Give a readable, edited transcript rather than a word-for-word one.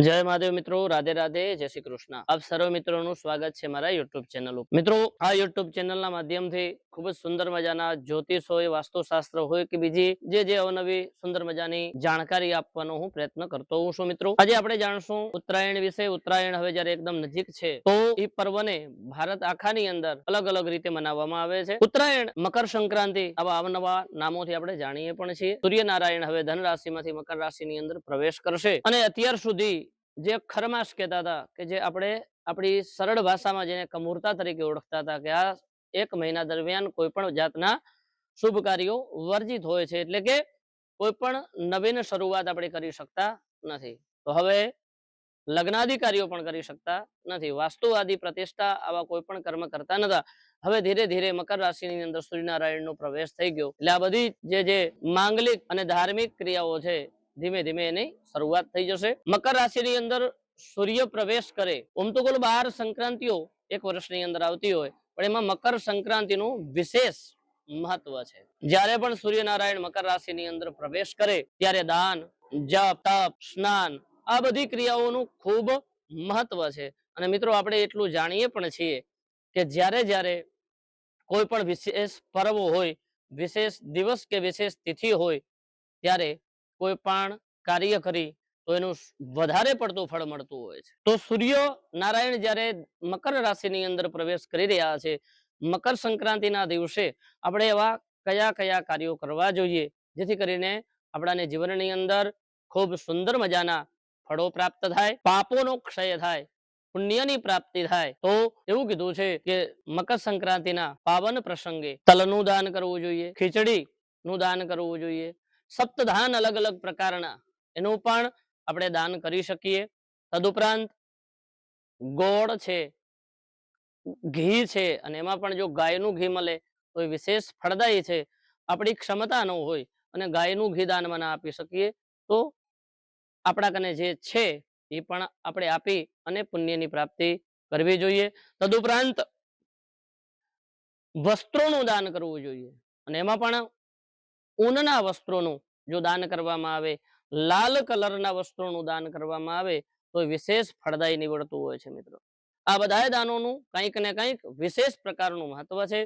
જય મહાદેવ મિત્રો, રાધે રાધે, જય શ્રી કૃષ્ણ। આપ સર્વ મિત્રોનું સ્વાગત છે મારા યુટ્યુબ ચેનલ ઉપર। મિત્રો, આ યુટ્યુબ ચેનલના માધ્યમથી ખૂબ જ સુંદર મજાના જ્યોતિષ હોય, વાસ્તુશાસ્ત્ર હોય કે બીજી જે અવનવી સુંદર મજાની જાણકારી આપવાનો હું પ્રયત્ન કરતો હોઉં છું। મિત્રો, આજે આપણે જાણશું ઉત્તરાયણ વિશે। ઉત્તરાયણ હવે જ્યારે એકદમ નજીક છે તો એ પર્વને ભારત આખાની અંદર અલગ અલગ રીતે મનાવવામાં આવે છે। ઉત્તરાયણ, મકર સંક્રાંતિ આવા અવનવા નામોથી આપણે જાણીએ પણ છીએ। સૂર્યનારાયણ હવે ધન રાશિમાંથી મકર રાશિની અંદર પ્રવેશ કરશે અને અત્યાર સુધી જે ખરમાસ કહેતા હતા કે જે આપણે આપણી સરળ ભાષામાં જેને કમૂરતા તરીકે ઓળખતા હતા કે આ એક મહિના દરમિયાન કોઈ પણ જાતના શુભ કાર્યો વર્જિત હોય છે, એટલે કે કોઈ પણ નવીન શરૂઆત આપણે કરી શકતા નથી। તો હવે લગ્નાદિ કાર્યો પણ કરી શકતા નથી, વાસ્તુવાદી પ્રતિષ્ઠા આવા કોઈ પણ કર્મ કરતા નતા। હવે ધીરે ધીરે મકર રાશિની અંદર સૂર્યનારાયણનો પ્રવેશ થઈ ગયો એટલે આ બધી જે માંગલિક અને ધાર્મિક ક્રિયાઓ છે ધીમે ધીમે એની શરૂઆત થઈ જશે। મકર રાશિની અંદર સૂર્ય પ્રવેશ કરે, ઓમ તો કુલ 12 સંક્રાંતિઓ એક વર્ષની અંદર આવતી હોય, પણ એમાં મકર સંક્રાંતિનું વિશેષ મહત્વ છે। જ્યારે પણ સૂર્યનારાયણ મકર રાશિની અંદર પ્રવેશ કરે ત્યારે દાન, જપ, તપ, સ્નાન આ બધી ક્રિયાઓનું ખૂબ મહત્વ છે। અને મિત્રો, આપણે એટલું જાણીએ પણ છીએ કે જ્યારે જ્યારે કોઈ પણ વિશેષ પર્વ હોય, વિશેષ દિવસ કે વિશેષ તિથિ હોય ત્યારે કોઈ પણ કાર્ય કરી તો એનું વધારે પડતું ફળ મળતું હોય છે। તો સૂર્ય નારાયણ જ્યારે મકર રાશિની અંદર પ્રવેશ કરી રહ્યા છે, મકર સંક્રાંતિના દિવસે આપણે એવા કયા કયા કાર્યો કરવા જોઈએ જેથી કરીને આપણાને જીવનની અંદર ખૂબ સુંદર મજાના ફળો પ્રાપ્ત થાય, પાપોનો ક્ષય થાય, પુણ્યની પ્રાપ્તિ થાય। તો એવું કીધું છે કે મકર સંક્રાંતિના પાવન પ્રસંગે તલનું દાન કરવું જોઈએ, ખીચડીનું દાન કરવું જોઈએ, સપ્તધાન અલગ અલગ પ્રકારના એનું પણ આપણે દાન કરી શકીએ। તદુપરાંત ગોળ છે, ઘી છે, અને એમાં પણ જો ગાયનું ઘી મળે તો એ વિશેષ ફળદાયી છે। આપણી ક્ષમતા ન હોય અને ગાયનું ઘી દાનમાં ના આપી શકીએ તો આપણા કને જે છે એ પણ આપણે આપી અને પુણ્યની પ્રાપ્તિ કરવી જોઈએ। તદુપરાંત વસ્ત્રોનું દાન કરવું જોઈએ અને એમાં પણ ઊનના વસ્ત્રોનું જો દાન કરવામાં આવે, લાલ કલરના વસ્ત્રોનું દાન કરવામાં આવે તો વિશેષ ફળદાયી નીવડતું હોય છે। મિત્રો, આ બધા દાનોનું કંઈક ને કંઈક વિશેષ પ્રકારનું મહત્વ છે।